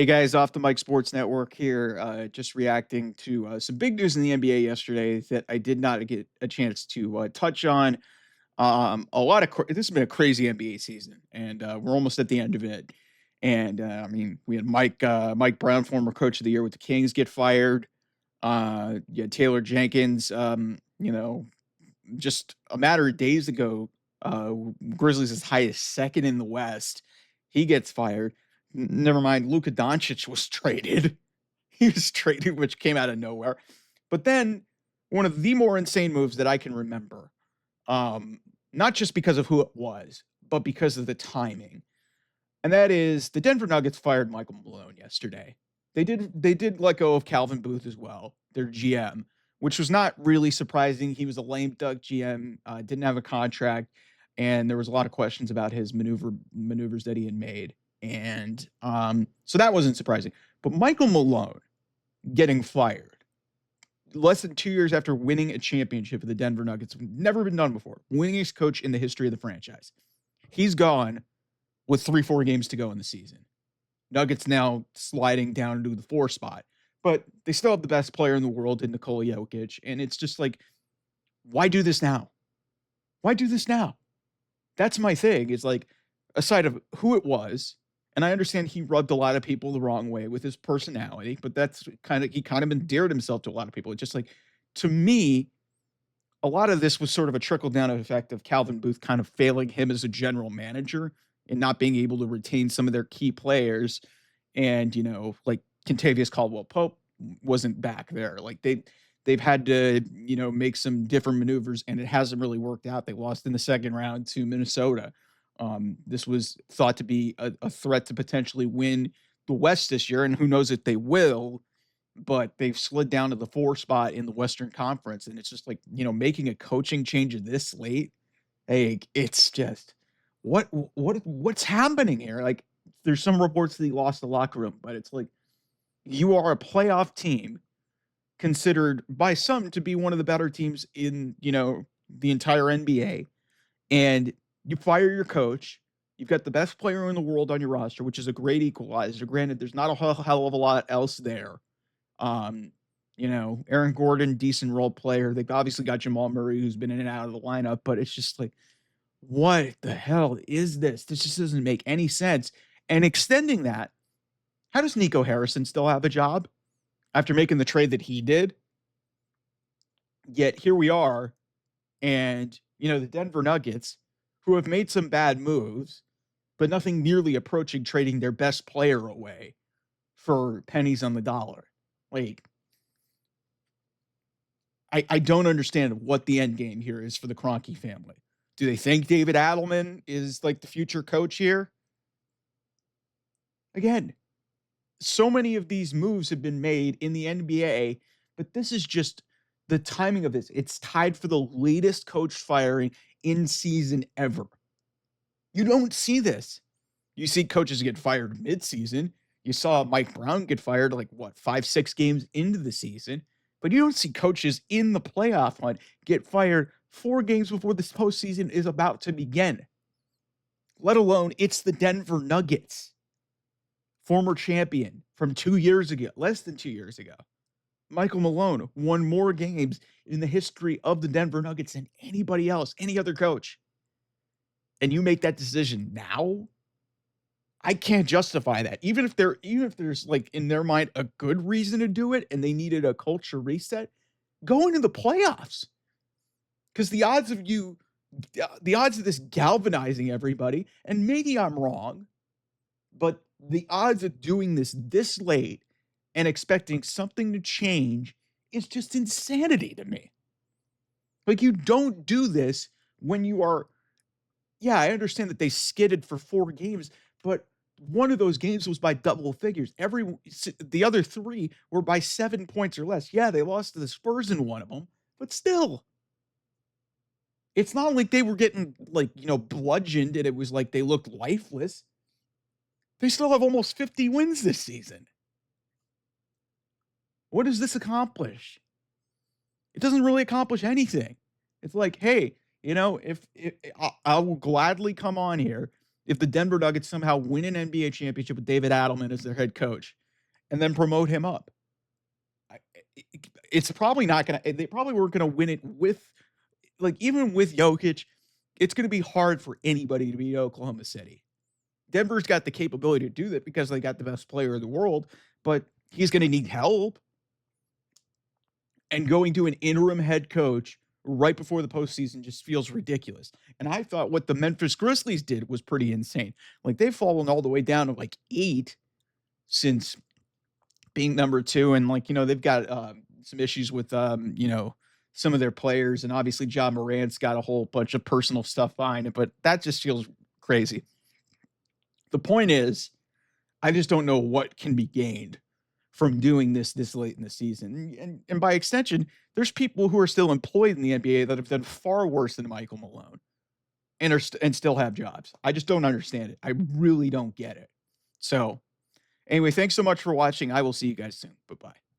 Hey guys, off the Mike Sports Network here. Just reacting to some big news in the NBA yesterday that I did not get a chance to touch on. This has been a crazy NBA season, and we're almost at the end of it. And I mean, we had Mike Brown, former coach of the year with the Kings, get fired. You had Taylor Jenkins. Just a matter of days ago, Grizzlies as high as second in the West. He gets fired. Never mind, Luka Doncic was traded. He was traded, which came out of nowhere. But then one of the more insane moves that I can remember, um, not just because of who it was, but because of the timing. And that is the Denver Nuggets fired Michael Malone yesterday. They did let go of Calvin Booth as well, their GM, which was not really surprising. He was a lame duck GM, didn't have a contract, and there was a lot of questions about his maneuvers that he had made. And so that wasn't surprising. But Michael Malone getting fired less than 2 years after winning a championship with the Denver Nuggets, never been done before. Winningest coach in the history of the franchise. He's gone with 3-4 games to go in the season. Nuggets now sliding down into the 4 spot, but they still have the best player in the world in Nikola Jokic. And it's just like, why do this now? Why do this now? That's my thing. Is like, aside of who it was, and I understand he rubbed a lot of people the wrong way with his personality, but he kind of endeared himself to a lot of people. It's just like, to me, a lot of this was sort of a trickle down effect of Calvin Booth kind of failing him as a general manager and not being able to retain some of their key players. And, like Contavious Caldwell Pope wasn't back there. Like they've had to, make some different maneuvers, and it hasn't really worked out. They lost in the second round to Minnesota. This was thought to be a threat to potentially win the West this year, and who knows if they will, but they've slid down to the 4 spot in the Western Conference. And it's just like, making a coaching change this late. Hey, it's just what's happening here? Like, there's some reports that he lost the locker room, but it's like, you are a playoff team considered by some to be one of the better teams in, the entire NBA. And you fire your coach. You've got the best player in the world on your roster, which is a great equalizer. Granted, there's not a hell of a lot else there. Um, Aaron Gordon, decent role player. They've obviously got Jamal Murray, who's been in and out of the lineup, but it's just like, what the hell is this? This just doesn't make any sense. And extending that, how does Nico Harrison still have a job after making the trade that he did? Yet here we are, and the Denver Nuggets, who have made some bad moves, but nothing nearly approaching trading their best player away for pennies on the dollar. Like, I don't understand what the end game here is for the Kroenke family. Do they think David Adelman is like the future coach here? Again, so many of these moves have been made in the NBA, but this is just the timing of this. It's tied for the latest coach firing in season ever. You don't see this. You see coaches get fired midseason. You saw Mike Brown get fired 5-6 games into the season, but you don't see coaches in the playoff hunt get fired 4 games before this postseason is about to begin. Let alone it's the Denver Nuggets, former champion from 2 years ago, less than 2 years ago. Michael Malone won more games in the history of the Denver Nuggets than anybody else, any other coach. And you make that decision now? I can't justify that. Even if there's like in their mind a good reason to do it and they needed a culture reset, go into the playoffs. Because the odds of this galvanizing everybody, and maybe I'm wrong, but the odds of doing this late and expecting something to change is just insanity to me. Like, you don't do this when you are, yeah, I understand that they skidded for 4 games, but one of those games was by double figures. The other 3 were by 7 points or less. Yeah, they lost to the Spurs in one of them, but still. It's not like they were getting bludgeoned and it was like they looked lifeless. They still have almost 50 wins this season. What does this accomplish? It doesn't really accomplish anything. It's like, hey, if I will gladly come on here if the Denver Nuggets somehow win an NBA championship with David Adelman as their head coach and then promote him up. I it's probably not gonna they probably weren't gonna win it with like, even with Jokic, it's gonna be hard for anybody to beat Oklahoma City. Denver's got the capability to do that because they got the best player in the world, but he's gonna need help. And going to an interim head coach right before the postseason just feels ridiculous. And I thought what the Memphis Grizzlies did was pretty insane. Like, they've fallen all the way down to, like, 8 since being number 2, and, like, they've got, some issues with, some of their players, and obviously Ja Morant's got a whole bunch of personal stuff behind it, but that just feels crazy. The point is, I just don't know what can be gained from doing this late in the season. And by extension, there's people who are still employed in the NBA that have done far worse than Michael Malone and and still have jobs. I just don't understand it. I really don't get it. So, anyway, thanks so much for watching. I will see you guys soon. Bye-bye.